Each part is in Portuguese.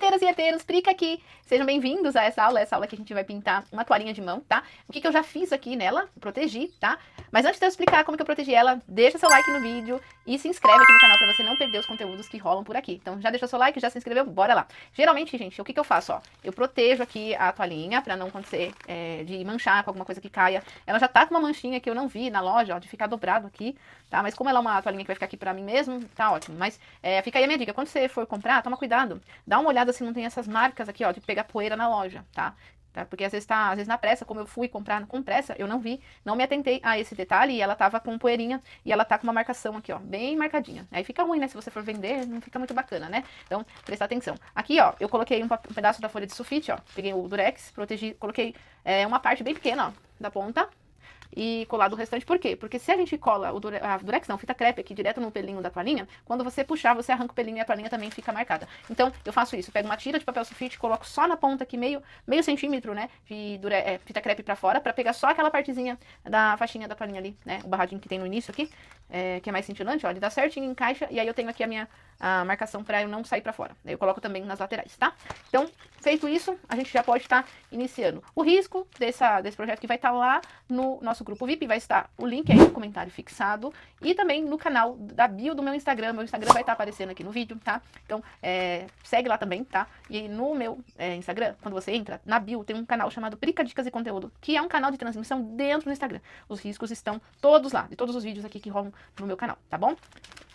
Arteiras e arteiros, Prica aqui. Sejam bem-vindos a essa aula que a gente vai pintar uma toalhinha de mão, tá? O que eu já fiz aqui nela, protegi, tá? Mas antes de eu explicar como que eu protegi ela, deixa seu like no vídeo e se inscreve aqui no canal pra você não perder os conteúdos que rolam por aqui. Então já deixou seu like, já se inscreveu, bora lá. Geralmente, gente, o que eu faço, ó? Eu protejo aqui a toalhinha pra não acontecer de manchar com alguma coisa que caia. Ela já tá com uma manchinha que eu não vi na loja, ó, de ficar dobrado aqui, tá? Mas como ela é uma toalhinha que vai ficar aqui pra mim mesmo, tá ótimo. Mas fica aí a minha dica, quando você for comprar, toma cuidado. Dá uma olhada se não tem essas marcas aqui, ó, de pegar poeira na loja, tá? Porque às vezes na pressa, como eu fui comprar com pressa, eu não vi, não me atentei a esse detalhe e ela tava com poeirinha e ela tá com uma marcação aqui, ó, bem marcadinha. Aí fica ruim, né? Se você for vender, não fica muito bacana, né? Então, prestar atenção. Aqui, ó, eu coloquei um pedaço da folha de sulfite, ó, peguei o durex, protegi, coloquei uma parte bem pequena, ó, da ponta. E colado o restante, por quê? Porque se a gente cola a durex, não, fita crepe aqui direto no pelinho da toalhinha, quando você puxar, você arranca o pelinho e a toalhinha também fica marcada. Então, eu faço isso, eu pego uma tira de papel sulfite, coloco só na ponta aqui, meio centímetro, né, de fita crepe pra fora, pra pegar só aquela partezinha da faixinha da toalhinha ali, né, o barradinho que tem no início aqui, que é mais cintilante, ó, ele dá certinho, encaixa, e aí eu tenho aqui a marcação pra eu não sair pra fora. Daí eu coloco também nas laterais, tá? Então, feito isso, a gente já pode estar iniciando. O risco desse projeto que vai estar lá no nosso grupo VIP, vai estar o link aí no comentário fixado e também no canal da bio do meu Instagram. Meu Instagram vai estar aparecendo aqui no vídeo, tá? Então, segue lá também, tá? E no meu Instagram, quando você entra, na bio tem um canal chamado Prica Dicas e Conteúdo, que é um canal de transmissão dentro do Instagram. Os riscos estão todos lá, de todos os vídeos aqui que rolam no meu canal, tá bom?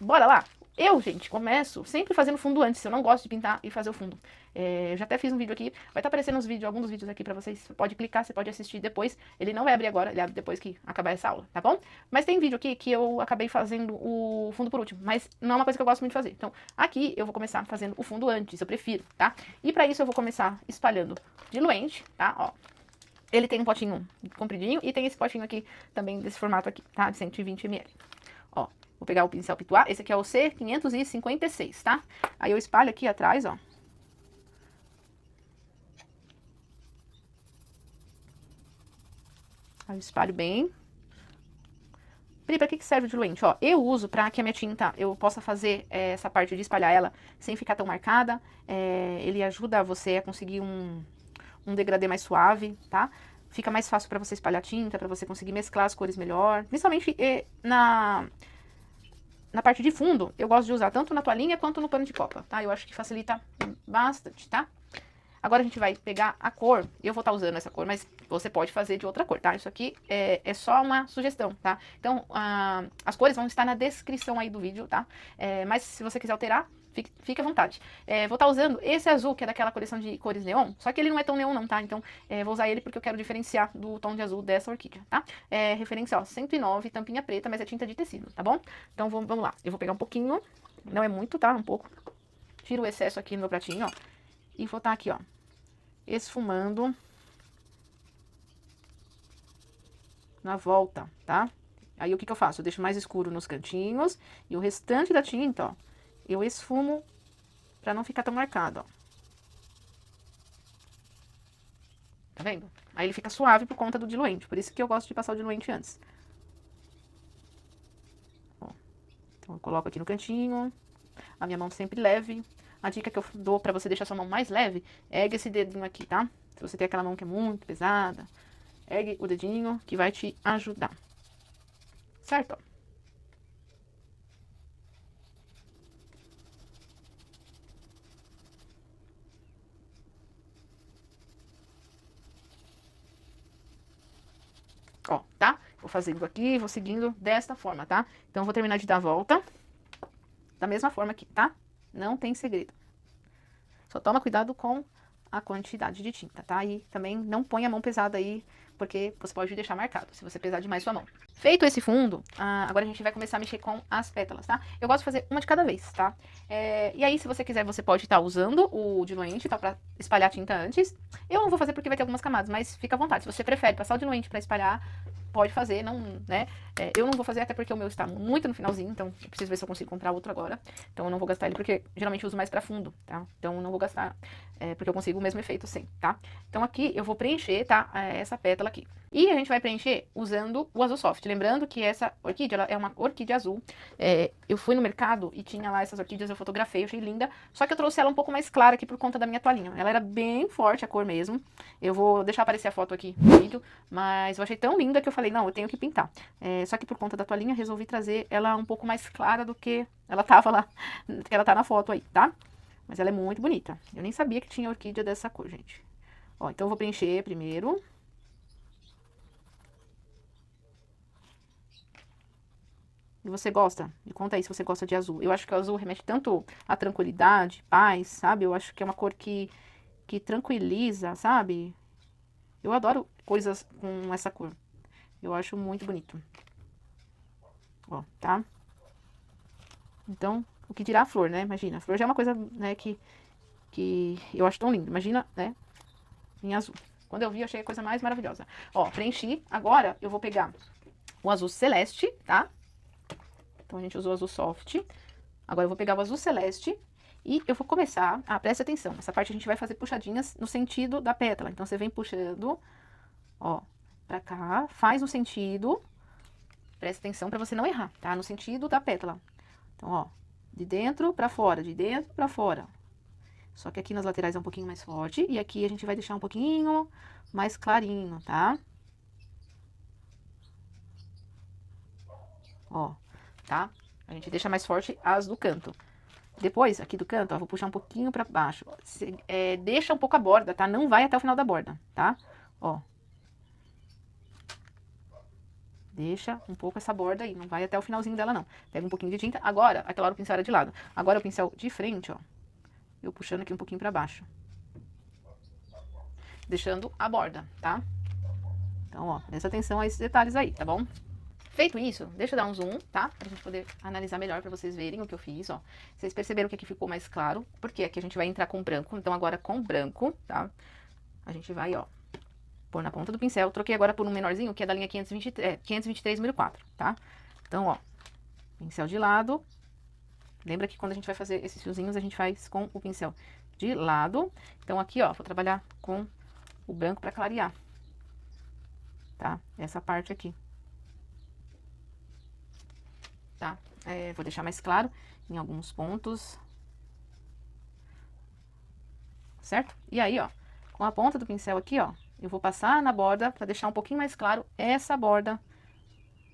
Bora lá! Eu, gente, começo sempre fazendo fundo antes. Eu não gosto de pintar e fazer o fundo. Eu já até fiz um vídeo aqui. Vai estar aparecendo alguns dos vídeos aqui pra vocês. Você pode clicar, você pode assistir depois. Ele não vai abrir agora, ele abre depois que acabar essa aula, tá bom? Mas tem vídeo aqui que eu acabei fazendo o fundo por último. Mas não é uma coisa que eu gosto muito de fazer. Então, aqui eu vou começar fazendo o fundo antes, eu prefiro, tá? E pra isso eu vou começar espalhando diluente, tá? Ó. Ele tem um potinho compridinho e tem esse potinho aqui também desse formato aqui, tá? De 120 ml. Ó. Vou pegar o pincel Pituá, esse aqui é o C556, tá? Aí eu espalho aqui atrás, ó. Aí eu espalho bem. Pri, pra que serve o diluente? Ó, eu uso pra que a minha tinta, eu possa fazer essa parte de espalhar ela sem ficar tão marcada. Ele ajuda você a conseguir um degradê mais suave, tá? Fica mais fácil pra você espalhar tinta, pra você conseguir mesclar as cores melhor. Principalmente na parte de fundo, eu gosto de usar tanto na toalhinha quanto no pano de copa, tá? Eu acho que facilita bastante, tá? Agora a gente vai pegar a cor, eu vou estar usando essa cor, mas você pode fazer de outra cor, tá? Isso aqui é só uma sugestão, tá? Então, as cores vão estar na descrição aí do vídeo, tá? Mas se você quiser alterar, fique à vontade. Vou estar usando esse azul, que é daquela coleção de cores neon, só que ele não é tão neon não, tá? Então, vou usar ele porque eu quero diferenciar do tom de azul dessa orquídea, tá? Referência, ó, 109, tampinha preta, mas é tinta de tecido, tá bom? Então, vamos lá. Eu vou pegar um pouquinho, não é muito, tá? Um pouco. Tiro o excesso aqui no meu pratinho, ó. E vou estar aqui, ó, esfumando na volta, tá? Aí, o que eu faço? Eu deixo mais escuro nos cantinhos e o restante da tinta, ó, eu esfumo pra não ficar tão marcado, ó. Tá vendo? Aí ele fica suave por conta do diluente. Por isso que eu gosto de passar o diluente antes. Ó. Então eu coloco aqui no cantinho. A minha mão sempre leve. A dica que eu dou pra você deixar sua mão mais leve, ergue esse dedinho aqui, tá? Se você tem aquela mão que é muito pesada, ergue o dedinho que vai te ajudar. Certo? Ó. Ó, tá? Vou fazendo aqui, vou seguindo desta forma, tá? Então, eu vou terminar de dar a volta da mesma forma aqui, tá? Não tem segredo. Só toma cuidado com a quantidade de tinta, tá? E também não põe a mão pesada aí, porque você pode deixar marcado, se você pesar demais sua mão. Feito esse fundo, agora a gente vai começar a mexer com as pétalas, tá? Eu gosto de fazer uma de cada vez, tá? E aí, se você quiser, você pode estar usando o diluente, tá? Pra espalhar a tinta antes. Eu não vou fazer porque vai ter algumas camadas, mas fica à vontade. Se você prefere passar o diluente pra espalhar, pode fazer, não, né? Eu não vou fazer até porque o meu está muito no finalzinho, então eu preciso ver se eu consigo comprar outro agora. Então eu não vou gastar ele porque geralmente eu uso mais pra fundo, tá? Então eu não vou gastar porque eu consigo o mesmo efeito sem, tá? Então aqui eu vou preencher, tá? Essa pétala aqui. E a gente vai preencher usando o azul soft. Lembrando que essa orquídea, ela é uma orquídea azul. Eu fui no mercado e tinha lá essas orquídeas, eu fotografei, eu achei linda. Só que eu trouxe ela um pouco mais clara aqui por conta da minha toalhinha. Ela era bem forte a cor mesmo. Eu vou deixar aparecer a foto aqui no vídeo, mas eu achei tão linda que eu falei, não, eu tenho que pintar. Só que por conta da toalhinha, resolvi trazer ela um pouco mais clara do que ela tava lá, que ela tá na foto aí, tá? Mas ela é muito bonita. Eu nem sabia que tinha orquídea dessa cor, gente. Ó, então eu vou preencher primeiro. E você gosta? Me conta aí se você gosta de azul. Eu acho que o azul remete tanto à tranquilidade, paz, sabe? Eu acho que é uma cor que tranquiliza, sabe? Eu adoro coisas com essa cor. Eu acho muito bonito. Ó, tá? Então, o que dirá a flor, né? Imagina, a flor já é uma coisa, né, que eu acho tão lindo. Imagina, né, em azul. Quando eu vi, eu achei a coisa mais maravilhosa. Ó, preenchi. Agora, eu vou pegar o azul celeste, tá? Então, a gente usou o azul soft. Agora, eu vou pegar o azul celeste e eu vou começar... Ah, presta atenção. Essa parte a gente vai fazer puxadinhas no sentido da pétala. Então, você vem puxando, ó, pra cá. Faz no sentido... Presta atenção pra você não errar, tá? No sentido da pétala. Então, ó, de dentro pra fora, de dentro pra fora. Só que aqui nas laterais é um pouquinho mais forte. E aqui a gente vai deixar um pouquinho mais clarinho, tá? Ó, tá? A gente deixa mais forte as do canto. Depois, aqui do canto, ó, vou puxar um pouquinho pra baixo. Deixa um pouco a borda, tá? Não vai até o final da borda, tá? Ó. Deixa um pouco essa borda aí, não vai até o finalzinho dela, não. Pega um pouquinho de tinta. Agora, aquela hora o pincel era de lado. Agora o pincel de frente, ó. Eu puxando aqui um pouquinho pra baixo. Deixando a borda, tá? Então, ó, presta atenção a esses detalhes aí, tá bom? Feito isso, deixa eu dar um zoom, tá? Pra gente poder analisar melhor pra vocês verem o que eu fiz, ó. Vocês perceberam que aqui ficou mais claro, porque aqui a gente vai entrar com branco. Então, agora com branco, tá? A gente vai, ó, pôr na ponta do pincel. Troquei agora por um menorzinho, que é da linha 523 número 4, tá? Então, ó, pincel de lado. Lembra que quando a gente vai fazer esses fiozinhos, a gente faz com o pincel de lado. Então, aqui, ó, vou trabalhar com o branco pra clarear, tá? Essa parte aqui. Tá? Vou deixar mais claro em alguns pontos. Certo? E aí, ó, com a ponta do pincel aqui, ó, eu vou passar na borda pra deixar um pouquinho mais claro essa borda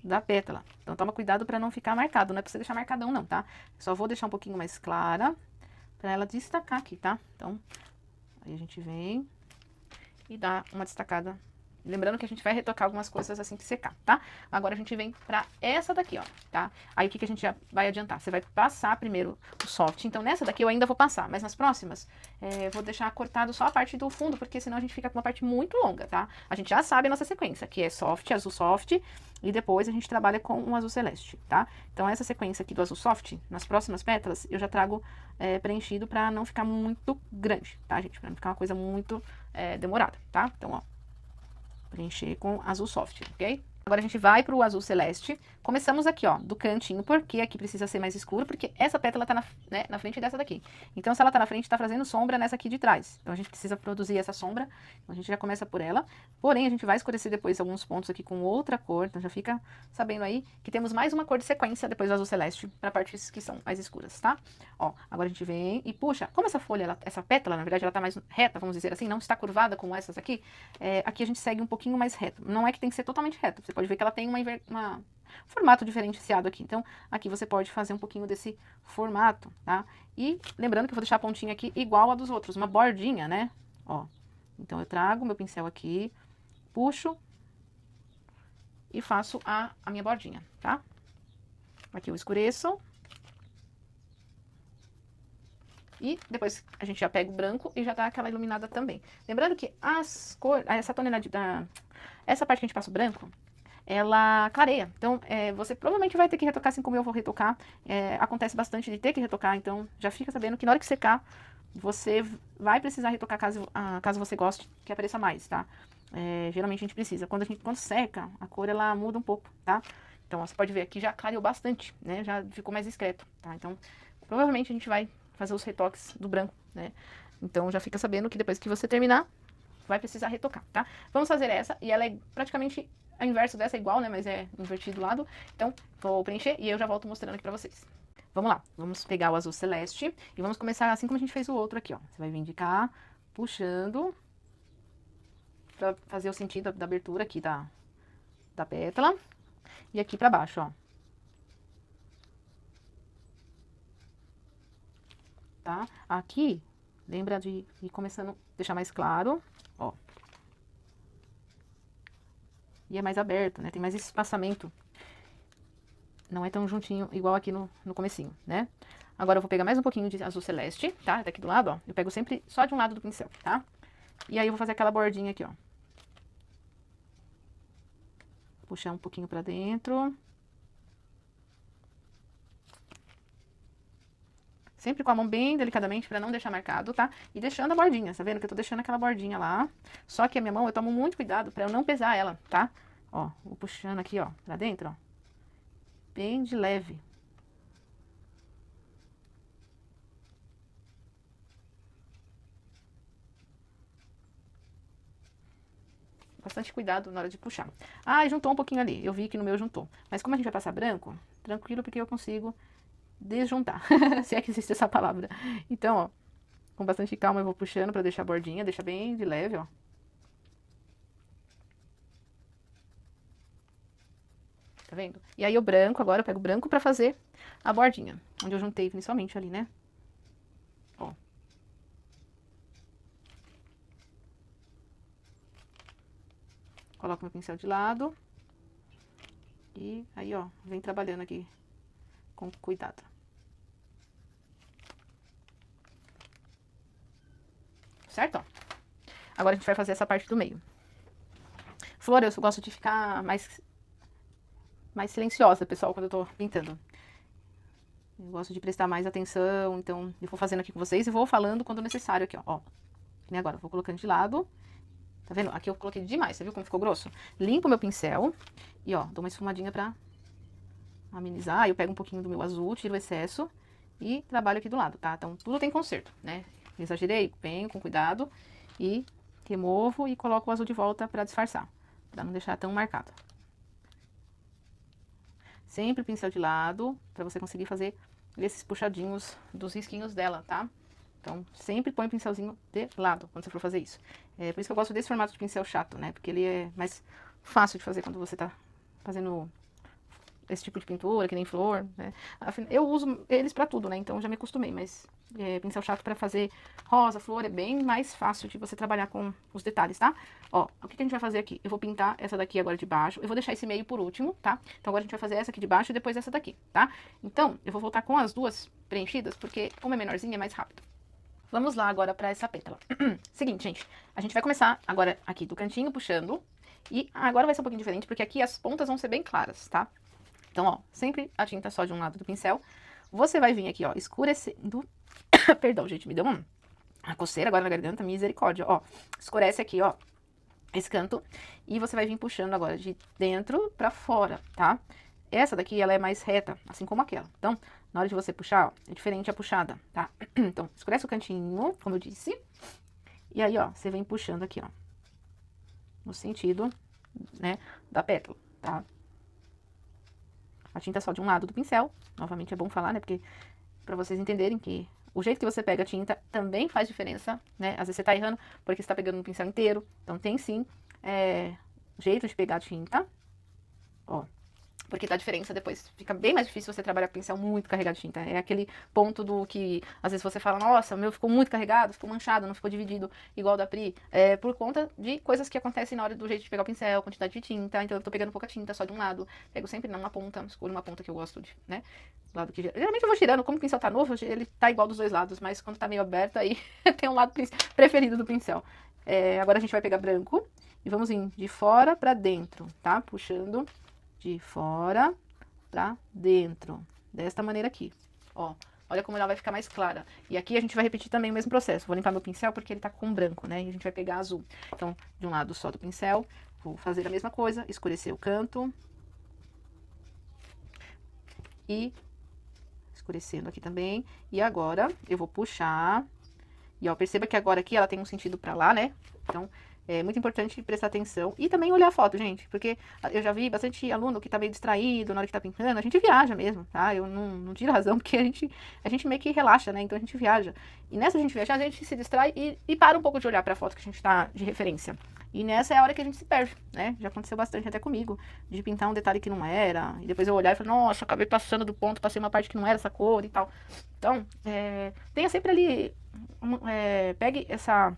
da pétala. Então, toma cuidado pra não ficar marcado, não é pra você deixar marcadão não, tá? Só vou deixar um pouquinho mais clara pra ela destacar aqui, tá? Então, aí a gente vem e dá uma destacada. Lembrando que a gente vai retocar algumas coisas assim que secar, tá? Agora a gente vem pra essa daqui, ó, tá? Aí o que a gente já vai adiantar? Você vai passar primeiro o soft. Então nessa daqui eu ainda vou passar, mas nas próximas vou deixar cortado só a parte do fundo, porque senão a gente fica com uma parte muito longa, tá? A gente já sabe a nossa sequência, que é soft, azul soft, e depois a gente trabalha com um azul celeste, tá? Então essa sequência aqui do azul soft, nas próximas pétalas, eu já trago preenchido pra não ficar muito grande, tá, gente? Pra não ficar uma coisa muito demorada, tá? Então, ó, preencher com azul soft, ok? Agora a gente vai pro azul celeste. Começamos aqui, ó, do cantinho, porque aqui precisa ser mais escuro, porque essa pétala tá na frente dessa daqui. Então, se ela tá na frente, tá fazendo sombra nessa aqui de trás. Então, a gente precisa produzir essa sombra. Então, a gente já começa por ela. Porém, a gente vai escurecer depois alguns pontos aqui com outra cor. Então, já fica sabendo aí que temos mais uma cor de sequência depois do azul celeste para partes que são mais escuras, tá? Ó, agora a gente vem e puxa. Como essa folha, essa pétala, na verdade, ela tá mais reta, vamos dizer assim, não está curvada como essas aqui. Aqui a gente segue um pouquinho mais reto. Não é que tem que ser totalmente reto. Você pode ver que ela tem um formato diferenciado aqui. Então, aqui você pode fazer um pouquinho desse formato, tá? E lembrando que eu vou deixar a pontinha aqui igual a dos outros, uma bordinha, né? Ó, então eu trago meu pincel aqui, puxo e faço a minha bordinha, tá? Aqui eu escureço. E depois a gente já pega o branco e já dá aquela iluminada também. Lembrando que essa tonalidade essa parte que a gente passa o branco, ela clareia. Então, você provavelmente vai ter que retocar assim como eu vou retocar. Acontece bastante de ter que retocar, então já fica sabendo que na hora que secar, você vai precisar retocar caso você goste que apareça mais, tá? Geralmente a gente precisa. Quando seca, a cor ela muda um pouco, tá? Então, ó, você pode ver aqui já clareou bastante, né? Já ficou mais discreto, tá? Então, provavelmente a gente vai fazer os retoques do branco, né? Então, já fica sabendo que depois que você terminar, vai precisar retocar, tá? Vamos fazer essa, e ela é praticamente a inverso dessa, igual, né? Mas é invertido do lado. Então, vou preencher e eu já volto mostrando aqui pra vocês. Vamos lá, vamos pegar o azul celeste e vamos começar assim como a gente fez o outro aqui, ó. Você vai vir de cá, puxando, pra fazer o sentido da abertura aqui da pétala. E aqui pra baixo, ó. Tá? Aqui, lembra de ir começando a deixar mais claro, ó. E é mais aberto, né? Tem mais espaçamento. Não é tão juntinho, igual aqui no comecinho, né? Agora eu vou pegar mais um pouquinho de azul celeste, tá? Daqui do lado, ó. Eu pego sempre só de um lado do pincel, tá? E aí eu vou fazer aquela bordinha aqui, ó. Puxar um pouquinho pra dentro. Sempre com a mão bem delicadamente pra não deixar marcado, tá? E deixando a bordinha, tá vendo que eu tô deixando aquela bordinha lá. Só que a minha mão, eu tomo muito cuidado pra eu não pesar ela, tá? Ó, vou puxando aqui, ó, pra dentro, ó. Bem de leve. Bastante cuidado na hora de puxar. Ah, juntou um pouquinho ali. Eu vi que no meu juntou. Mas como a gente vai passar branco, tranquilo, porque eu consigo desjuntar. Se é que existe essa palavra. Então, ó, com bastante calma eu vou puxando pra deixar a bordinha. Deixa bem de leve, ó. Tá vendo? E aí o branco, agora eu pego o branco pra fazer a bordinha. Onde eu juntei principalmente ali, né? Ó. Coloco meu pincel de lado. E aí, ó, vem trabalhando aqui com cuidado. Certo? Ó. Agora a gente vai fazer essa parte do meio. Flor, eu gosto de ficar mais silenciosa, pessoal, quando eu tô pintando. Eu gosto de prestar mais atenção, então eu vou fazendo aqui com vocês e vou falando quando necessário aqui, ó. E agora, eu vou colocando de lado. Tá vendo? Aqui eu coloquei demais, você viu como ficou grosso? Limpo meu pincel e, ó, dou uma esfumadinha pra amenizar. Aí eu pego um pouquinho do meu azul, tiro o excesso e trabalho aqui do lado, tá? Então, tudo tem conserto, né? Exagerei, venho com cuidado e removo e coloco o azul de volta pra disfarçar, pra não deixar tão marcado. Sempre pincel de lado, pra você conseguir fazer esses puxadinhos dos risquinhos dela, tá? Então, sempre põe o pincelzinho de lado quando você for fazer isso. É por isso que eu gosto desse formato de pincel chato, né? Porque ele é mais fácil de fazer quando você tá fazendo esse tipo de pintura, que nem flor, né? Eu uso eles pra tudo, né? Então, já me acostumei, mas pincel chato pra fazer rosa, flor, é bem mais fácil de você trabalhar com os detalhes, tá? Ó, o que a gente vai fazer aqui? Eu vou pintar essa daqui agora de baixo, eu vou deixar esse meio por último, tá? Então, agora a gente vai fazer essa aqui de baixo e depois essa daqui, tá? Então, eu vou voltar com as duas preenchidas, porque uma é menorzinha, é mais rápido. Vamos lá agora pra essa pétala. Seguinte, gente, a gente vai começar agora aqui do cantinho, puxando. E agora vai ser um pouquinho diferente, porque aqui as pontas vão ser bem claras, tá? Então, ó, sempre a tinta só de um lado do pincel. Você vai vir aqui, ó, escurecendo... Perdão, gente, me deu uma coceira agora na garganta, misericórdia. Ó, escurece aqui, ó, esse canto. E você vai vir puxando agora de dentro pra fora, tá? Essa daqui, ela é mais reta, assim como aquela. Então, na hora de você puxar, ó, é diferente a puxada, tá? Então, escurece o cantinho, como eu disse. E aí, ó, você vem puxando aqui, ó. No sentido, né, da pétala, tá? A tinta só de um lado do pincel. Novamente é bom falar, né, porque pra vocês entenderem que o jeito que você pega a tinta também faz diferença, né? Às vezes você tá errando porque você tá pegando no pincel inteiro. Então, tem sim, jeito de pegar a tinta, ó. Porque tá a diferença depois, fica bem mais difícil você trabalhar com pincel muito carregado de tinta. É aquele ponto do que, às vezes você fala, nossa, o meu ficou muito carregado, ficou manchado, não ficou dividido igual da Pri. É por conta de coisas que acontecem na hora do jeito de pegar o pincel, quantidade de tinta. Então eu tô pegando pouca tinta, só de um lado. Pego sempre numa ponta, escolho uma ponta que eu gosto de, né? Do lado que geralmente eu vou tirando, como o pincel tá novo, ele tá igual dos dois lados, mas quando tá meio aberto, aí tem um lado preferido do pincel. Agora a gente vai pegar branco e vamos ir de fora pra dentro, tá? Puxando de fora pra dentro, desta maneira aqui, ó. Olha como ela vai ficar mais clara. E aqui a gente vai repetir também o mesmo processo. Vou limpar meu pincel porque ele tá com branco, né? E a gente vai pegar azul. Então, de um lado só do pincel, vou fazer a mesma coisa, escurecer o canto. E escurecendo aqui também. E agora eu vou puxar E ó, perceba que agora aqui ela tem um sentido pra lá, né? Então, é muito importante prestar atenção e também olhar a foto, gente, porque eu já vi bastante aluno que tá meio distraído na hora que tá pintando, a gente viaja mesmo, tá? Eu não tiro razão, porque a gente meio que relaxa, né? Então a gente viaja. E nessa gente viajar, a gente se distrai e para um pouco de olhar pra foto que a gente tá de referência. E nessa é a hora que a gente se perde, né? Já aconteceu bastante até comigo, de pintar um detalhe que não era, e depois eu olhar e falar, nossa, acabei passando do ponto, passei uma parte que não era essa cor e tal. Então, tenha sempre ali, pegue essa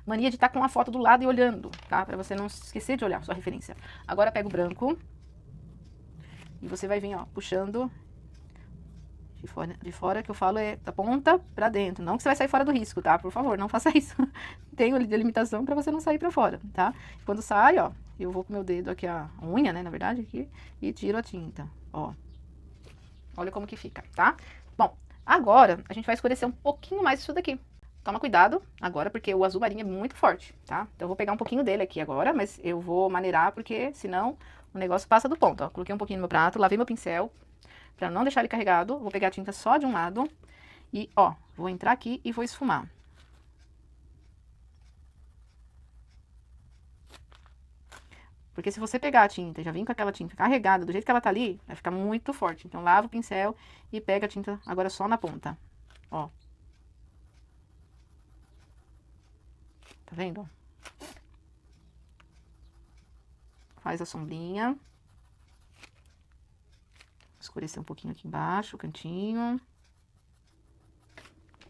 mania de estar com a foto do lado e olhando, tá? Pra você não esquecer de olhar sua referência. Agora pega o branco e você vai vir, ó, puxando de fora, que eu falo é da ponta pra dentro. Não que você vai sair fora do risco, tá? Por favor, não faça isso. Tem delimitação pra você não sair pra fora, tá? Quando sai, ó, eu vou com meu dedo aqui, a unha, né, na verdade, aqui, e tiro a tinta, ó. Olha como que fica, tá? Bom, agora a gente vai escurecer um pouquinho mais isso daqui. Toma cuidado agora, porque o azul marinho é muito forte, tá? Então eu vou pegar um pouquinho dele aqui agora, mas eu vou maneirar, porque senão o negócio passa do ponto, ó. Coloquei um pouquinho no meu prato, lavei meu pincel, pra não deixar ele carregado. Vou pegar a tinta só de um lado e, ó, vou entrar aqui e vou esfumar. Porque se você pegar a tinta e já vir com aquela tinta carregada, do jeito que ela tá ali, vai ficar muito forte. Então lava o pincel e pega a tinta agora só na ponta, ó. Tá vendo? Faz a sombrinha. Escurecer um pouquinho aqui embaixo, o cantinho.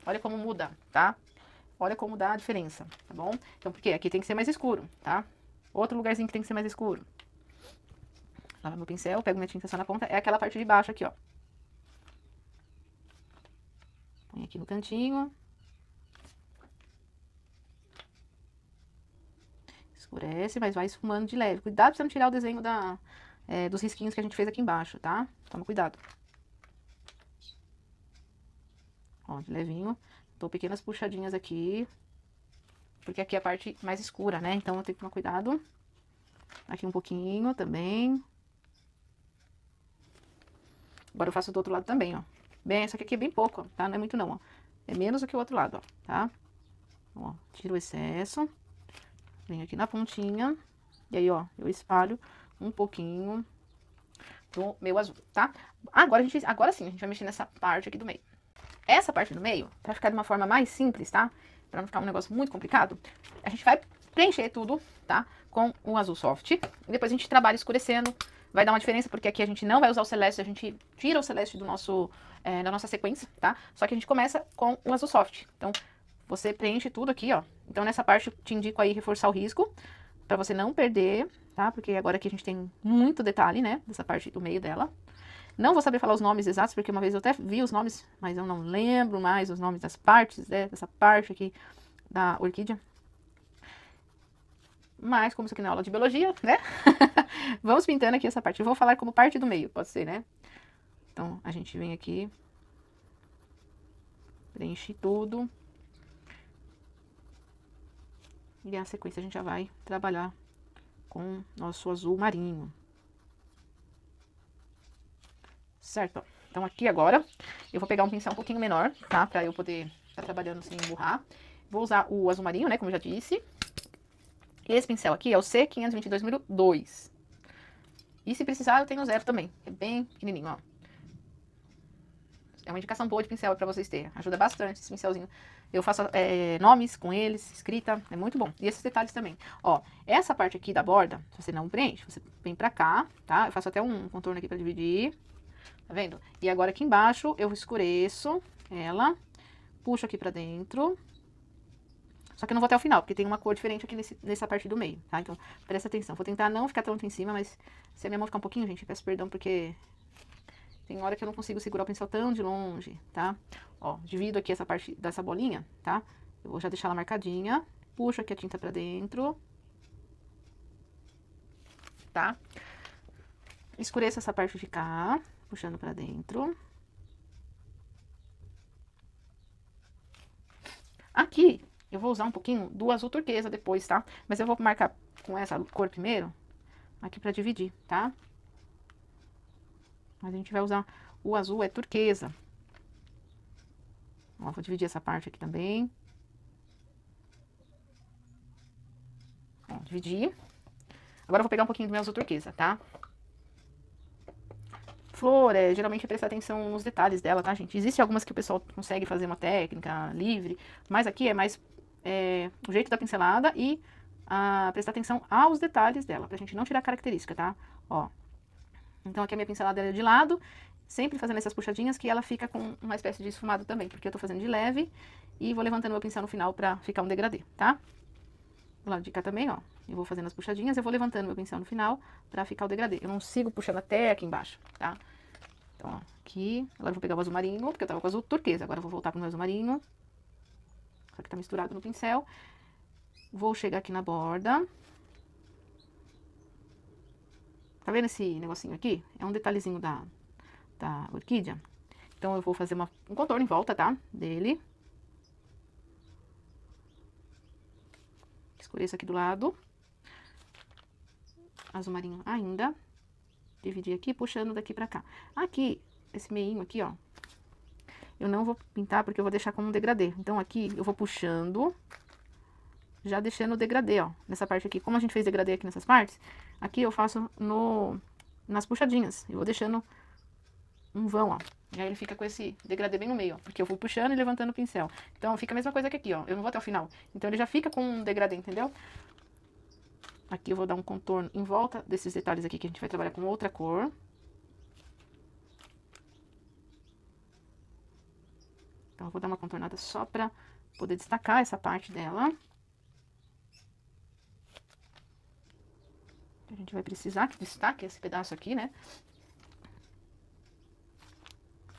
Olha como muda, tá? Olha como dá a diferença, tá bom? Então, porque aqui tem que ser mais escuro, tá? Outro lugarzinho que tem que ser mais escuro. Lava meu pincel, pego minha tinta só na ponta. É aquela parte de baixo aqui, ó. Põe aqui no cantinho. Escurece, mas vai esfumando de leve. Cuidado pra você não tirar o desenho dos risquinhos que a gente fez aqui embaixo, tá? Toma cuidado. Ó, de levinho. Dou pequenas puxadinhas aqui. Porque aqui é a parte mais escura, né? Então eu tenho que tomar cuidado. Aqui um pouquinho também. Agora eu faço do outro lado também, ó. Bem, essa aqui é bem pouco, ó, tá? Não é muito não, ó. É menos do que o outro lado, ó, tá? Ó, tiro o excesso. Venho aqui na pontinha. E aí, ó, eu espalho um pouquinho do meu azul, tá? Agora sim, a gente vai mexer nessa parte aqui do meio. Essa parte do meio, pra ficar de uma forma mais simples, tá? Pra não ficar um negócio muito complicado, a gente vai preencher tudo, tá? Com o azul soft. E depois a gente trabalha escurecendo. Vai dar uma diferença, porque aqui a gente não vai usar o celeste, a gente tira o celeste do da nossa sequência, tá? Só que a gente começa com o azul soft. Então, você preenche tudo aqui, ó. Então, nessa parte, eu te indico aí reforçar o risco, pra você não perder, tá? Porque agora aqui a gente tem muito detalhe, né? Dessa parte do meio dela. Não vou saber falar os nomes exatos, porque uma vez eu até vi os nomes, mas eu não lembro mais os nomes das partes, né? Dessa parte aqui da orquídea. Mas, como isso aqui não é aula de biologia, né? Vamos pintando aqui essa parte. Eu vou falar como parte do meio, pode ser, né? Então, a gente vem aqui. Preenche tudo. E a sequência a gente já vai trabalhar com nosso azul marinho. Certo? Então, aqui agora, eu vou pegar um pincel um pouquinho menor, tá? Pra eu poder estar trabalhando sem emburrar. Vou usar o azul marinho, né? Como eu já disse. Esse pincel aqui é o C522 número 2. E se precisar, eu tenho 0 também. É bem pequenininho, ó. É uma indicação boa de pincel pra vocês terem. Ajuda bastante esse pincelzinho. Eu faço nomes com eles, escrita, é muito bom. E esses detalhes também. Ó, essa parte aqui da borda, você não preenche, você vem pra cá, tá? Eu faço até um contorno aqui pra dividir. Tá vendo? E agora aqui embaixo, eu escureço ela, puxo aqui pra dentro. Só que eu não vou até o final, porque tem uma cor diferente aqui nessa parte do meio, tá? Então, presta atenção. Vou tentar não ficar tanto em cima, mas se a minha mão ficar um pouquinho, gente, peço perdão, porque tem hora que eu não consigo segurar o pincel tão de longe, tá? Ó, divido aqui essa parte dessa bolinha, tá? Eu vou já deixar ela marcadinha. Puxo aqui a tinta pra dentro. Tá? Escureço essa parte de cá, puxando pra dentro. Aqui, eu vou usar um pouquinho do azul turquesa depois, tá? Mas eu vou marcar com essa cor primeiro, aqui pra dividir, tá? Mas a gente vai usar o azul turquesa. Ó, vou dividir essa parte aqui também. Ó, dividi. Agora eu vou pegar um pouquinho do meu azul turquesa, tá? Flor, geralmente é prestar atenção nos detalhes dela, tá, gente? Existem algumas que o pessoal consegue fazer uma técnica livre, mas aqui é mais o jeito da pincelada e prestar atenção aos detalhes dela, pra gente não tirar a característica, tá? Ó. Então aqui a minha pincelada é de lado, sempre fazendo essas puxadinhas que ela fica com uma espécie de esfumado também, porque eu tô fazendo de leve e vou levantando meu pincel no final pra ficar um degradê, tá? Do lado de cá também, ó. Eu vou fazendo as puxadinhas, eu vou levantando meu pincel no final pra ficar o degradê. Eu não sigo puxando até aqui embaixo, tá? Então, ó, aqui. Agora eu vou pegar o azul marinho, porque eu tava com o azul turquesa. Agora eu vou voltar pro meu azul marinho. Só que tá misturado no pincel. Vou chegar aqui na borda. Tá vendo esse negocinho aqui? É um detalhezinho da orquídea. Então, eu vou fazer um contorno em volta, tá? Dele. Escureço aqui do lado. Azul marinho ainda. Dividir aqui, puxando daqui pra cá. Aqui, esse meinho aqui, ó. Eu não vou pintar porque eu vou deixar como um degradê. Então, aqui, eu vou puxando, já deixando o degradê, ó. Nessa parte aqui. Como a gente fez degradê aqui nessas partes, aqui eu faço nas puxadinhas. Eu vou deixando um vão, ó. E aí ele fica com esse degradê bem no meio, ó. Porque eu vou puxando e levantando o pincel. Então, fica a mesma coisa que aqui, ó. Eu não vou até o final. Então, ele já fica com um degradê, entendeu? Aqui eu vou dar um contorno em volta desses detalhes aqui que a gente vai trabalhar com outra cor. Então, eu vou dar uma contornada só pra poder destacar essa parte dela. A gente vai precisar que destaque esse pedaço aqui, né?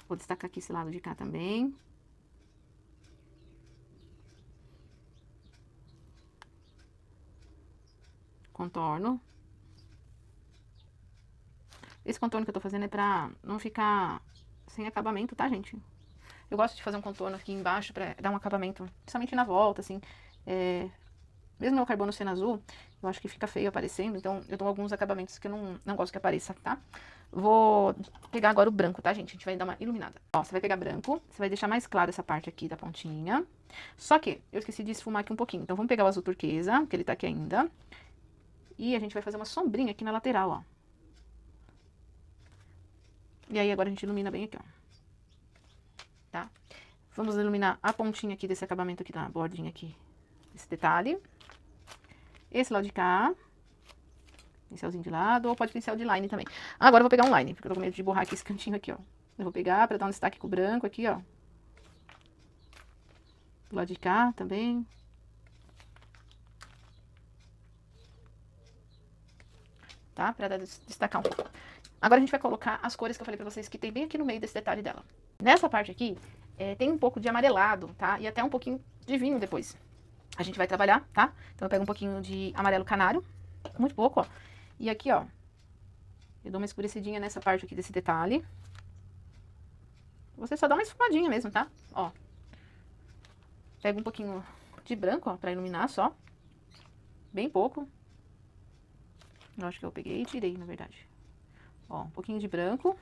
Vou destacar aqui esse lado de cá também. Contorno. Esse contorno que eu tô fazendo é pra não ficar sem acabamento, tá, gente? Eu gosto de fazer um contorno aqui embaixo pra dar um acabamento, principalmente na volta, assim. Mesmo meu carbono sendo azul, eu acho que fica feio aparecendo, então eu dou alguns acabamentos que eu não gosto que apareça, tá? Vou pegar agora o branco, tá, gente? A gente vai dar uma iluminada. Ó, você vai pegar branco, você vai deixar mais claro essa parte aqui da pontinha. Só que eu esqueci de esfumar aqui um pouquinho, então vamos pegar o azul turquesa, que ele tá aqui ainda. E a gente vai fazer uma sombrinha aqui na lateral, ó. E aí agora a gente ilumina bem aqui, ó. Tá? Vamos iluminar a pontinha aqui desse acabamento aqui da bordinha aqui. Esse detalhe. Esse lado de cá. Pincelzinho de lado, ou pode pincel de line também. Agora eu vou pegar um line, porque eu tô com medo de borrar aqui esse cantinho aqui, ó. Eu vou pegar pra dar um destaque com o branco aqui, ó. Do lado de cá também. Tá? Pra destacar um pouco. Agora a gente vai colocar as cores que eu falei pra vocês que tem bem aqui no meio desse detalhe dela. Nessa parte aqui, tem um pouco de amarelado, tá? E até um pouquinho de vinho depois. A gente vai trabalhar, tá? Então eu pego um pouquinho de amarelo canário, muito pouco, ó. E aqui, ó, eu dou uma escurecidinha nessa parte aqui desse detalhe. Você só dá uma esfumadinha mesmo, tá? Ó. Pego um pouquinho de branco, ó, pra iluminar só. Bem pouco. Eu acho que eu peguei e tirei, na verdade. Ó, um pouquinho de branco.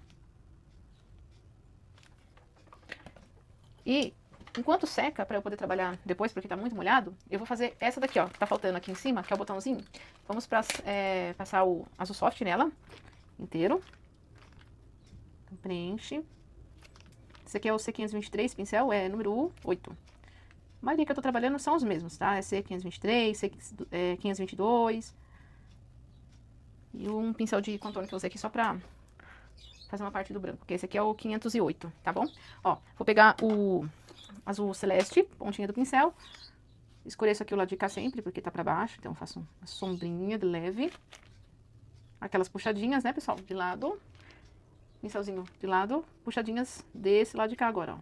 E enquanto seca, pra eu poder trabalhar depois, porque tá muito molhado, eu vou fazer essa daqui, ó, que tá faltando aqui em cima, que é o botãozinho. Vamos passar o azul soft nela, inteiro. Então, preenche. Esse aqui é o C523 pincel, é número 8. A maioria que eu tô trabalhando são os mesmos, tá? É C523, C522. E um pincel de contorno que eu usei aqui só pra fazer uma parte do branco, que esse aqui é o 508, tá bom? Ó, vou pegar o azul celeste, pontinha do pincel. Escureço aqui o lado de cá sempre, porque tá pra baixo, então eu faço uma sombrinha de leve. Aquelas puxadinhas, né, pessoal? De lado. Pincelzinho de lado, puxadinhas desse lado de cá agora, ó.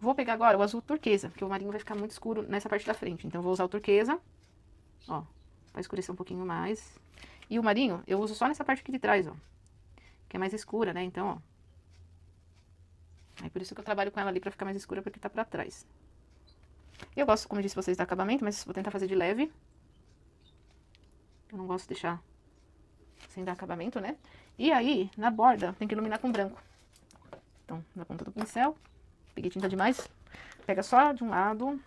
Vou pegar agora o azul turquesa, porque o marinho vai ficar muito escuro nessa parte da frente. Então, eu vou usar o turquesa, ó, pra escurecer um pouquinho mais. E o marinho, eu uso só nessa parte aqui de trás, ó, que é mais escura, né? Então, ó. Aí, por isso que eu trabalho com ela ali, pra ficar mais escura, porque tá pra trás. Eu gosto, como eu disse pra vocês, do acabamento, mas vou tentar fazer de leve. Eu não gosto de deixar sem dar acabamento, né? E aí, na borda, tem que iluminar com branco. Então, na ponta do pincel, peguei tinta demais, pega só de um lado,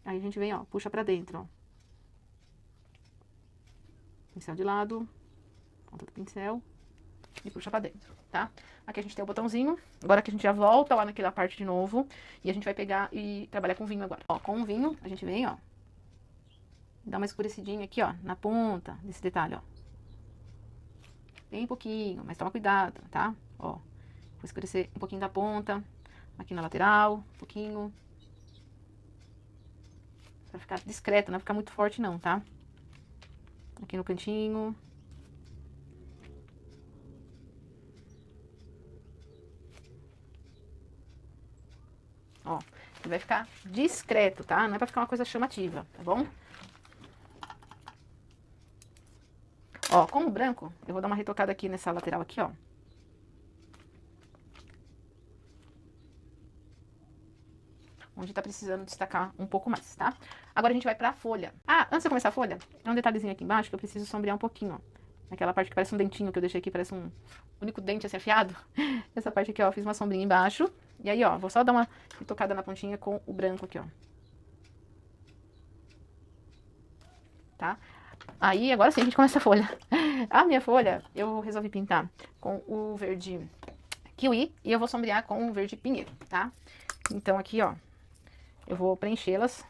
aí a gente vem, ó, puxa pra dentro, ó. Pincel de lado, ponta do pincel e puxa pra dentro, tá? Aqui a gente tem o botãozinho, agora que a gente já volta lá naquela parte de novo, e a gente vai pegar e trabalhar com vinho agora. Ó, com o vinho, a gente vem, ó, dá uma escurecidinha aqui, ó, na ponta desse detalhe, ó. Bem pouquinho, mas toma cuidado, tá? Ó, vou escurecer um pouquinho da ponta, aqui na lateral, um pouquinho. Pra ficar discreto, não vai ficar muito forte não, tá? Aqui no cantinho. Ó, ele vai ficar discreto, tá? Não é pra ficar uma coisa chamativa, tá bom? Ó, com o branco, eu vou dar uma retocada aqui nessa lateral aqui, ó. Onde tá precisando destacar um pouco mais, tá? Agora a gente vai pra folha. Ah, antes de eu começar a folha, tem um detalhezinho aqui embaixo que eu preciso sombrear um pouquinho, ó. Aquela parte que parece um dentinho que eu deixei aqui, parece um único dente assim afiado. Essa parte aqui, ó, eu fiz uma sombrinha embaixo. E aí, ó, vou só dar uma retocada na pontinha com o branco aqui, ó. Tá? Aí, agora sim, a gente começa a folha. A minha folha, eu resolvi pintar com o verde kiwi e eu vou sombrear com o verde pinheiro, tá? Então, aqui, ó, eu vou preenchê-las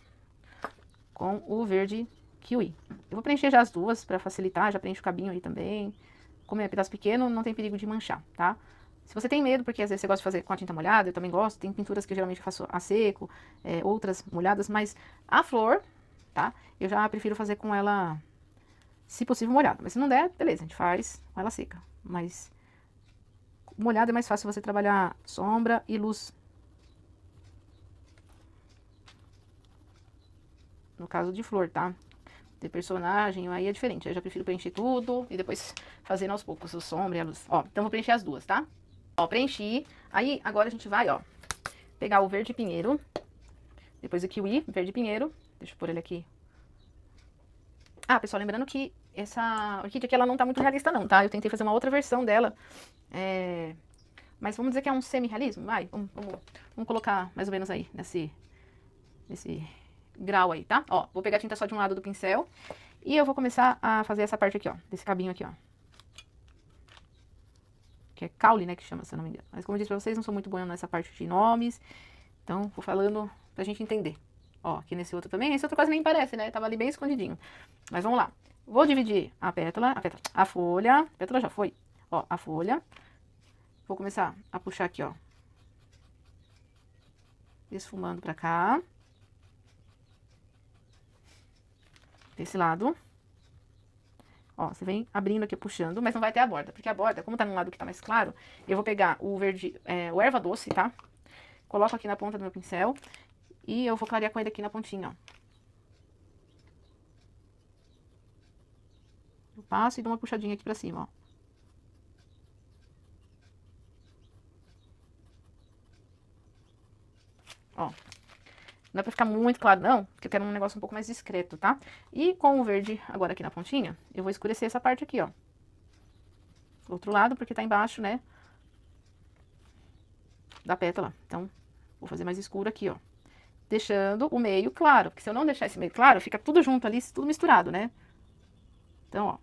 com o verde kiwi. Eu vou preencher já as duas pra facilitar, já preencho o cabinho aí também. Como é pedaço pequeno, não tem perigo de manchar, tá? Se você tem medo, porque às vezes você gosta de fazer com a tinta molhada, eu também gosto, tem pinturas que eu geralmente faço a seco, outras molhadas, mas a flor, tá? Eu já prefiro fazer com ela, se possível, molhada. Mas se não der, beleza, a gente faz com ela seca. Mas molhada é mais fácil você trabalhar sombra e luz. No caso de flor, tá? De personagem, aí é diferente. Eu já prefiro preencher tudo e depois fazendo aos poucos o sombra e a luz. Ó, então vou preencher as duas, tá? Ó, preenchi. Aí, agora a gente vai, ó, pegar o verde pinheiro. Depois o kiwi, verde pinheiro. Deixa eu pôr ele aqui. Ah, pessoal, lembrando que essa orquídea aqui, ela não tá muito realista não, tá? Eu tentei fazer uma outra versão dela. Mas vamos dizer que é um semi-realismo? Vai, vamos colocar mais ou menos aí, nesse grau aí, tá? Ó, vou pegar a tinta só de um lado do pincel. E eu vou começar a fazer essa parte aqui, ó. Desse cabinho aqui, ó. Que é caule, né, que chama, se eu não me engano. Mas como eu disse pra vocês, não sou muito boa nessa parte de nomes. Então, vou falando pra gente entender. Ó, aqui nesse outro também. Esse outro quase nem parece, né? Tava ali bem escondidinho. Mas vamos lá. Vou dividir a folha. A pétala já foi. Ó, a folha. Vou começar a puxar aqui, ó. Esfumando pra cá. Desse lado. Ó, você vem abrindo aqui, puxando, mas não vai ter a borda. Porque a borda, como tá num lado que tá mais claro, eu vou pegar o verde, o erva doce, tá? Coloco aqui na ponta do meu pincel. E eu vou clarear com ele aqui na pontinha, ó. Eu passo e dou uma puxadinha aqui pra cima, ó. Ó. Não é pra ficar muito claro, não, porque eu quero um negócio um pouco mais discreto, tá? E com o verde agora aqui na pontinha, eu vou escurecer essa parte aqui, ó. Do outro lado, porque tá embaixo, né? Da pétala. Então, vou fazer mais escuro aqui, ó. Deixando o meio claro, porque se eu não deixar esse meio claro, fica tudo junto ali, tudo misturado, né? Então, ó.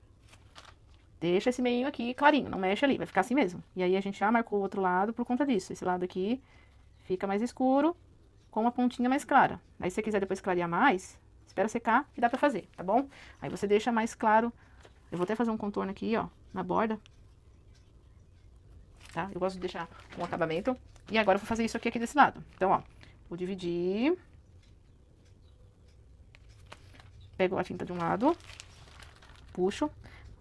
Deixa esse meio aqui clarinho, não mexe ali, vai ficar assim mesmo. E aí a gente já marcou o outro lado por conta disso. Esse lado aqui fica mais escuro, com uma pontinha mais clara. Aí se você quiser depois clarear mais, espera secar que dá pra fazer, tá bom? Aí você deixa mais claro. Eu vou até fazer um contorno aqui, ó, na borda. Tá? Eu gosto de deixar um acabamento. E agora eu vou fazer isso aqui desse lado. Então, ó, vou dividir. Pego a tinta de um lado. Puxo.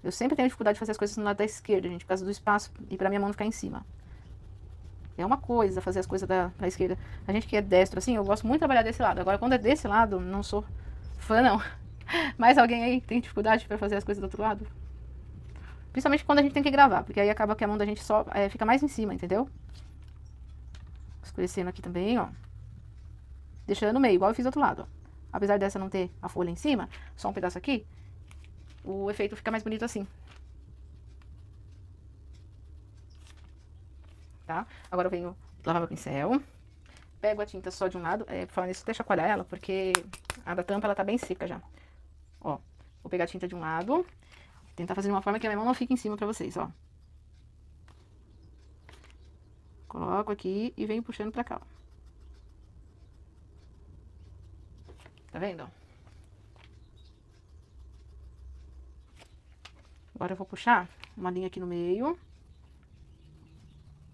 Eu sempre tenho dificuldade de fazer as coisas no lado da esquerda, gente, por causa do espaço e pra minha mão não ficar em cima. É uma coisa fazer as coisas da esquerda. A gente que é destro, assim, eu gosto muito de trabalhar desse lado. Agora, quando é desse lado, não sou fã, não. Mas alguém aí tem dificuldade pra fazer as coisas do outro lado? Principalmente quando a gente tem que gravar, porque aí acaba que a mão da gente só fica mais em cima, entendeu? Escurecendo aqui também, ó. Deixando no meio, igual eu fiz do outro lado, ó. Apesar dessa não ter a folha em cima, só um pedaço aqui, o efeito fica mais bonito assim. tá? Agora eu venho lavar meu pincel. Pego a tinta só de um lado. Falando isso, deixa eu chacoalhar ela, porque a da tampa, ela tá bem seca já. Ó, vou pegar a tinta de um lado. Tentar fazer de uma forma que a minha mão não fique em cima pra vocês, ó. Coloco aqui e venho puxando pra cá, ó. Tá vendo? Agora eu vou puxar uma linha aqui no meio.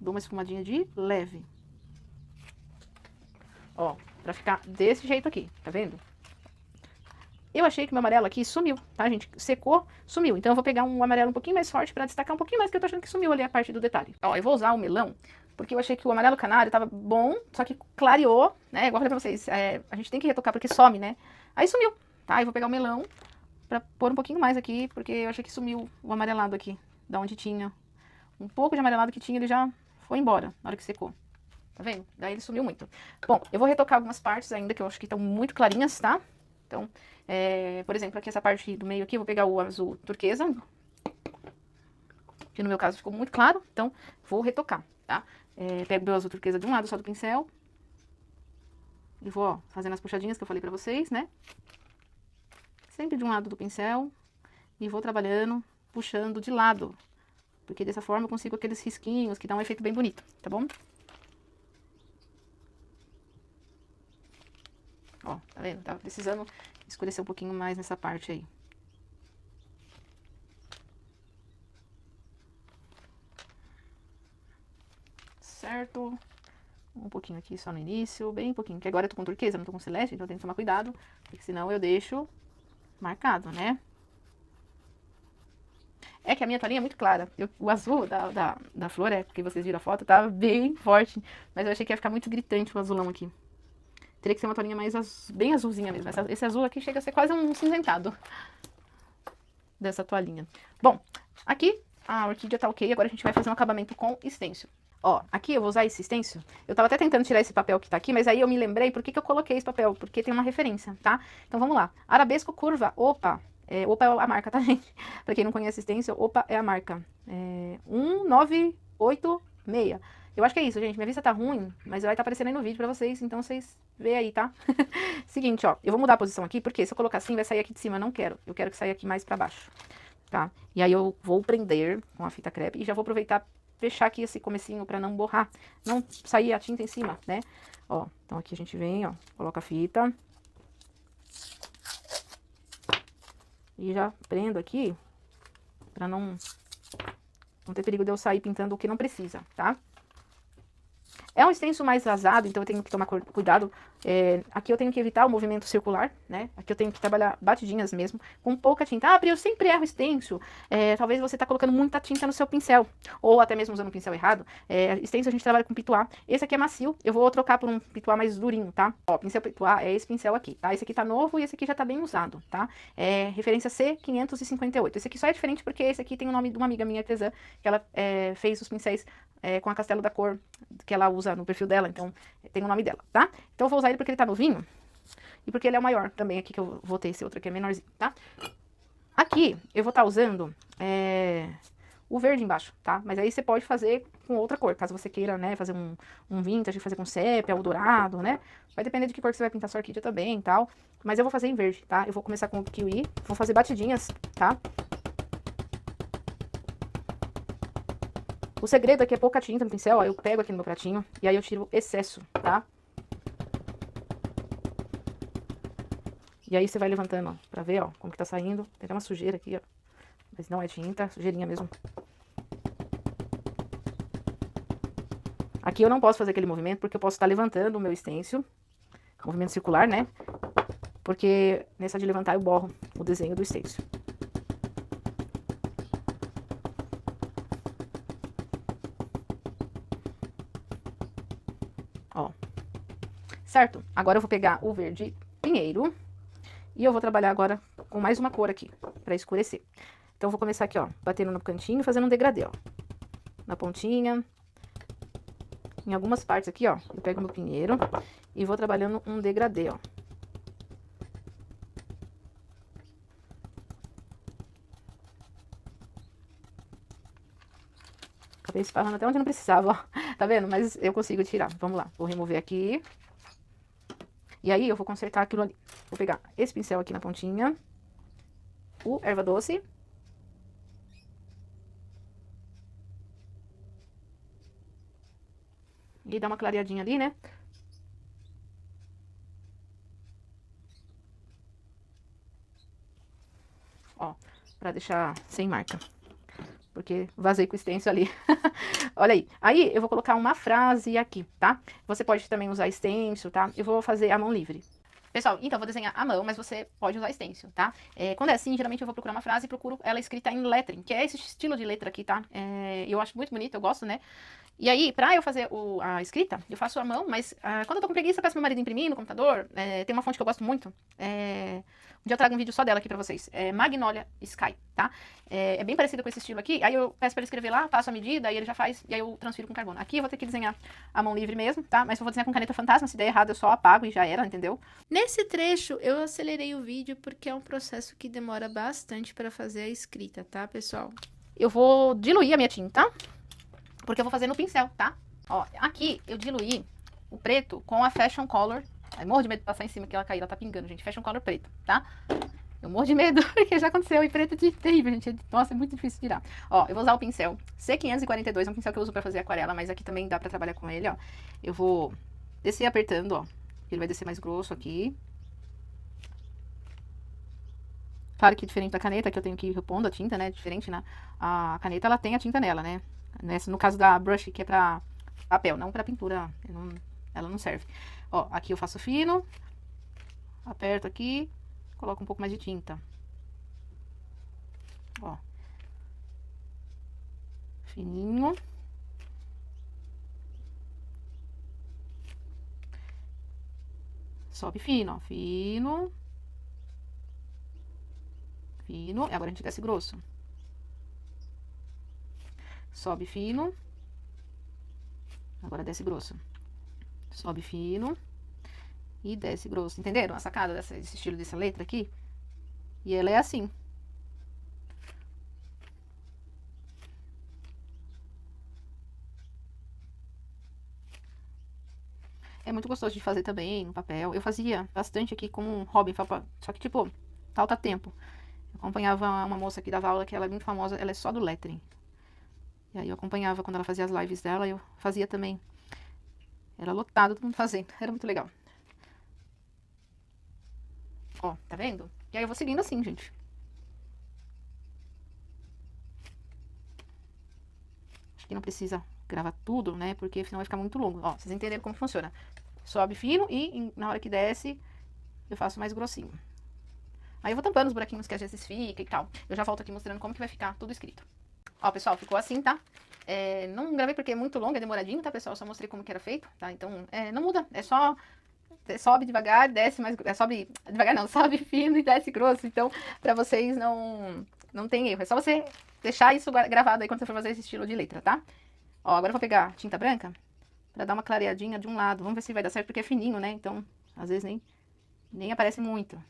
Dou uma esfumadinha de leve. Ó, pra ficar desse jeito aqui, tá vendo? Eu achei que meu amarelo aqui sumiu, tá, gente? Secou, sumiu. Então eu vou pegar um amarelo um pouquinho mais forte pra destacar um pouquinho mais, que eu tô achando que sumiu ali a parte do detalhe. Ó, eu vou usar o melão, porque eu achei que o amarelo canário tava bom, só que clareou, né? Igual eu falei pra vocês, a gente tem que retocar porque some, né? Aí sumiu, tá? Eu vou pegar o melão pra pôr um pouquinho mais aqui, porque eu achei que sumiu o amarelado aqui, da onde tinha. Um pouco de amarelado que tinha, ele já foi embora na hora que secou. Tá vendo? Daí ele sumiu muito. Bom, eu vou retocar algumas partes ainda que eu acho que estão muito clarinhas, tá? Então, por exemplo, aqui essa parte do meio aqui, eu vou pegar o azul turquesa, que no meu caso ficou muito claro, então vou retocar, tá? Pego o meu azul turquesa de um lado só do pincel, e vou, ó, fazendo as puxadinhas que eu falei pra vocês, né? Sempre de um lado do pincel, e vou trabalhando, puxando de lado, porque dessa forma eu consigo aqueles risquinhos que dão um efeito bem bonito, tá bom? Ó, tá vendo? Tava precisando escurecer um pouquinho mais nessa parte aí. Certo? Um pouquinho aqui só no início, bem pouquinho. Que agora eu tô com turquesa, não tô com celeste, então eu tenho que tomar cuidado, porque senão eu deixo marcado, né? É que a minha toalhinha é muito clara. O azul da flor, porque vocês viram a foto, tava bem forte, mas eu achei que ia ficar muito gritante o azulão aqui. Teria que ser uma toalhinha mais bem azulzinha mesmo. Esse azul aqui chega a ser quase um cinzentado dessa toalhinha. Bom, aqui a orquídea tá ok. Agora a gente vai fazer um acabamento com stencil. Ó, aqui eu vou usar esse stencil. Eu tava até tentando tirar esse papel que tá aqui, mas aí eu me lembrei por que eu coloquei esse papel. Porque tem uma referência, tá? Então vamos lá. Arabesco Curva Opa. Opa é a marca, tá, gente? Pra quem não conhece stencil, Opa é a marca. 1986. Eu acho que é isso, gente. Minha vista tá ruim, mas vai estar aparecendo aí no vídeo pra vocês, então vocês vê aí, tá? Seguinte, ó. Eu vou mudar a posição aqui, porque se eu colocar assim, vai sair aqui de cima. Eu não quero. Eu quero que saia aqui mais pra baixo, tá? E aí eu vou prender com a fita crepe e já vou aproveitar fechar aqui esse comecinho pra não borrar, não sair a tinta em cima, né? Ó, então aqui a gente vem, ó, coloca a fita. E já prendo aqui, pra não ter perigo de eu sair pintando o que não precisa, tá? É um stencil mais vazado, então eu tenho que tomar cuidado. Aqui eu tenho que evitar o movimento circular, né? Aqui eu tenho que trabalhar batidinhas mesmo, com pouca tinta. Ah, Pri, eu sempre erro stencil. Talvez você tá colocando muita tinta no seu pincel, ou até mesmo usando o pincel errado. Stencil a gente trabalha com pituá. Esse aqui é macio, eu vou trocar por um pituá mais durinho, tá? Ó, pincel pituá é esse pincel aqui, tá? Esse aqui tá novo e esse aqui já tá bem usado, tá? Referência C558. Esse aqui só é diferente porque esse aqui tem o nome de uma amiga minha artesã, que ela fez os pincéis com a Castelo da Cor, que ela usa no perfil dela, então tem o nome dela, tá? Então eu vou usar ele porque ele tá novinho e porque ele é o maior também aqui, que eu vou ter esse outro aqui é menorzinho, tá? Aqui eu vou estar usando o verde embaixo, tá? Mas aí você pode fazer com outra cor, caso você queira, né, fazer um vintage, fazer com sépia ou dourado, né? Vai depender de que cor que você vai pintar sua orquídea também e tal. Mas eu vou fazer em verde, tá? Eu vou começar com o kiwi, vou fazer batidinhas, tá? O segredo aqui é pouca tinta no pincel, ó, eu pego aqui no meu pratinho e aí eu tiro o excesso, tá? E aí você vai levantando, ó, pra ver, ó, como que tá saindo. Tem até uma sujeira aqui, ó. Mas não é tinta, sujeirinha mesmo. Aqui eu não posso fazer aquele movimento porque eu posso estar levantando o meu stencil. Movimento circular, né? Porque nessa de levantar eu borro o desenho do stencil. Ó. Certo? Agora eu vou pegar o verde pinheiro. E eu vou trabalhar agora com mais uma cor aqui, pra escurecer. Então eu vou começar aqui, ó, batendo no cantinho, fazendo um degradê, ó. Na pontinha. Em algumas partes aqui, ó, eu pego meu pinheiro e vou trabalhando um degradê, ó. Acabei esparrando até onde não precisava, ó. Tá vendo? Mas eu consigo tirar. Vamos lá. Vou remover aqui. E aí, eu vou consertar aquilo ali. Vou pegar esse pincel aqui na pontinha. O erva doce. E dar uma clareadinha ali, né? Ó, pra deixar sem marca. Porque vazei com o stencil ali. Olha aí. Aí, eu vou colocar uma frase aqui, tá? Você pode também usar stencil, tá? Eu vou fazer a mão livre. Pessoal, então eu vou desenhar à mão, mas você pode usar stencil, tá? Quando é assim, geralmente eu vou procurar uma frase e procuro ela escrita em lettering, que é esse estilo de letra aqui, tá? Eu acho muito bonito, eu gosto, né? E aí, pra eu fazer a escrita, eu faço à mão, mas quando eu tô com preguiça, eu peço meu marido imprimir no computador. Tem uma fonte que eu gosto muito. Um dia eu trago um vídeo só dela aqui pra vocês. É Magnolia Sky, tá? É bem parecido com esse estilo aqui. Aí eu peço pra ele escrever lá, passo a medida, aí ele já faz, e aí eu transfiro com carbono. Aqui eu vou ter que desenhar a mão livre mesmo, tá? Mas eu vou desenhar com caneta fantasma, se der errado eu só apago e já era, entendeu? Nesse trecho, eu acelerei o vídeo porque é um processo que demora bastante para fazer a escrita, tá, pessoal? Eu vou diluir a minha tinta, porque eu vou fazer no pincel, tá? Ó, aqui eu diluí o preto com a Fashion Color. Ai, morro de medo de passar em cima que ela cair, ela tá pingando, gente. Fashion Color preto, tá? Eu morro de medo, porque já aconteceu e preto de terrível, gente. Nossa, é muito difícil tirar. Ó, eu vou usar o pincel C542, é um pincel que eu uso pra fazer aquarela, mas aqui também dá pra trabalhar com ele, ó. Eu vou descer apertando, ó. Ele vai descer mais grosso aqui. Claro que diferente da caneta, que eu tenho que ir repondo a tinta, né? Diferente, né? A caneta, ela tem a tinta nela, né? No caso da brush, que é pra papel, não pra pintura. Ela não serve. Ó, aqui eu faço fino. Aperto aqui. Coloco um pouco mais de tinta. Ó. Fininho. Sobe fino, ó. Fino. Fino. Agora a gente desce grosso. Sobe fino. Agora desce grosso. Sobe fino. E desce grosso. Entenderam a sacada desse estilo dessa letra aqui? E ela é assim. É muito gostoso de fazer também no papel. Eu fazia bastante aqui como um hobby. Só que, tipo, falta tempo. Eu acompanhava uma moça que dava aula que ela é muito famosa. Ela é só do lettering. E aí eu acompanhava quando ela fazia as lives dela. Eu fazia também. Era lotado, todo mundo fazendo. Era muito legal. Ó, tá vendo? E aí eu vou seguindo assim, gente. Acho que não precisa gravar tudo, né? Porque senão vai ficar muito longo. Ó, vocês entenderam como funciona. Sobe fino e na hora que desce, eu faço mais grossinho. Aí eu vou tampando os buraquinhos que às vezes fica e tal. Eu já volto aqui mostrando como que vai ficar tudo escrito. Ó, pessoal, ficou assim, tá? Não gravei porque é muito longo, é demoradinho, tá, pessoal? Eu só mostrei como que era feito, tá? Então, não muda. É só sobe devagar, desce mais... sobe devagar não, sobe fino e desce grosso. Então, pra vocês não tem erro. É só você deixar isso gravado aí quando você for fazer esse estilo de letra, tá? Ó, agora eu vou pegar tinta branca pra dar uma clareadinha de um lado. Vamos ver se vai dar certo, porque é fininho, né? Então, às vezes nem aparece muito.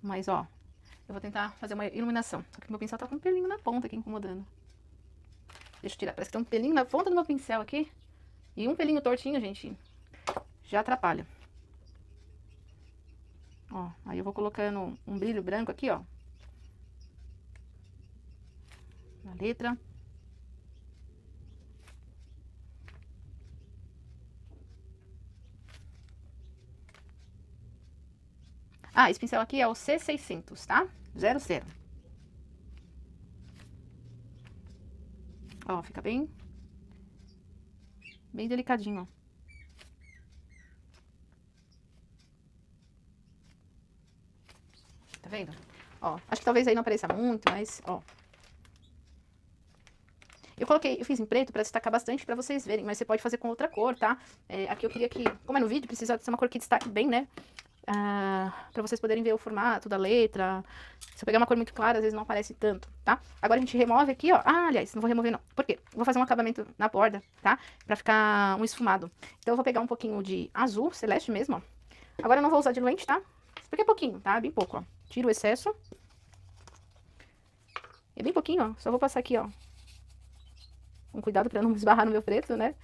Mas, ó, eu vou tentar fazer uma iluminação. Só que meu pincel tá com um pelinho na ponta aqui, incomodando. Deixa eu tirar. Parece que tem um pelinho na ponta do meu pincel aqui. E um pelinho tortinho, gente, já atrapalha. Ó, aí eu vou colocando um brilho branco aqui, ó. Na letra. Ah, esse pincel aqui é o C600, tá? 00. Ó, fica bem delicadinho, ó. Tá vendo? Ó, acho que talvez aí não apareça muito, mas, ó. Eu fiz em preto pra destacar bastante pra vocês verem, mas você pode fazer com outra cor, tá? Aqui eu queria que, como é no vídeo, precisa ser uma cor que destaque bem, né? Pra vocês poderem ver o formato da letra. Se eu pegar uma cor muito clara, às vezes não aparece tanto, tá? Agora a gente remove aqui, ó. Aliás, não vou remover não. Por quê? Vou fazer um acabamento na borda, tá? Pra ficar um esfumado. Então eu vou pegar um pouquinho de azul, celeste mesmo, ó. Agora eu não vou usar diluente, tá? Porque é pouquinho, tá? Bem pouco, ó. Tiro o excesso. É bem pouquinho, ó. Só vou passar aqui, ó. Com cuidado pra não esbarrar no meu preto, né?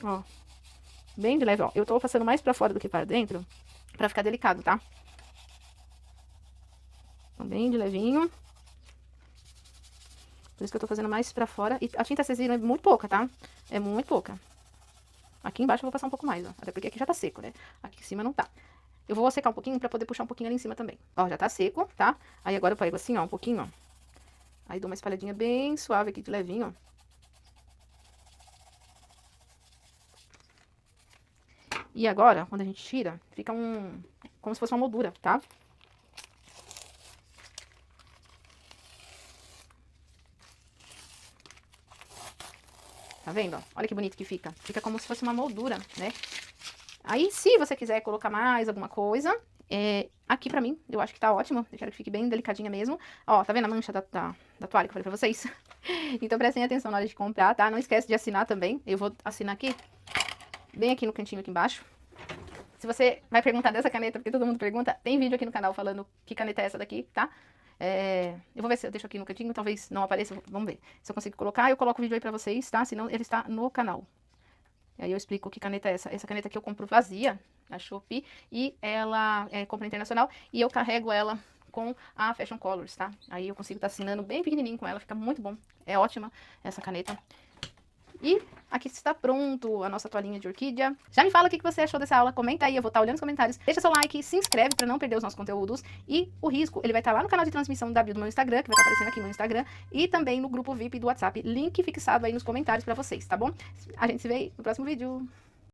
Ó, bem de leve, ó. Eu tô passando mais pra fora do que pra dentro, pra ficar delicado, tá? Então, bem de levinho. Por isso que eu tô fazendo mais pra fora. E a tinta, vocês viram, é muito pouca, tá? É muito pouca. Aqui embaixo eu vou passar um pouco mais, ó. Até porque aqui já tá seco, né? Aqui em cima não tá. Eu vou secar um pouquinho pra poder puxar um pouquinho ali em cima também. Ó, já tá seco, tá? Aí agora eu pego assim, ó, um pouquinho, ó. Aí dou uma espalhadinha bem suave aqui, de levinho, ó. E agora, quando a gente tira, fica como se fosse uma moldura, tá? Tá vendo, ó? Olha que bonito que fica. Fica como se fosse uma moldura, né? Aí, se você quiser colocar mais alguma coisa, aqui pra mim, eu acho que tá ótimo. Eu quero que fique bem delicadinha mesmo. Ó, tá vendo a mancha da toalha que eu falei pra vocês? Então prestem atenção na hora de comprar, tá? Não esquece de assinar também. Eu vou assinar aqui, bem aqui no cantinho aqui embaixo. Se você vai perguntar dessa caneta, porque todo mundo pergunta, tem vídeo aqui no canal falando que caneta é essa daqui, tá? Eu vou ver se eu deixo aqui no cantinho, talvez não apareça, vamos ver. Se eu consigo colocar, eu coloco o vídeo aí pra vocês, tá? Senão ele está no canal. E aí eu explico que caneta é essa. Essa caneta aqui eu compro vazia, na Shopee, e ela é compra internacional, e eu carrego ela com a Fashion Colors, tá? Aí eu consigo estar assinando bem pequenininho com ela, fica muito bom. É ótima essa caneta. E aqui está pronto a nossa toalhinha de orquídea. Já me fala o que você achou dessa aula, comenta aí, eu vou estar olhando os comentários. Deixa seu like, se inscreve para não perder os nossos conteúdos. E o risco, ele vai estar lá no canal de transmissão da bio do meu Instagram, que vai estar aparecendo aqui no meu Instagram. E também no grupo VIP do WhatsApp, link fixado aí nos comentários para vocês, tá bom? A gente se vê aí no próximo vídeo.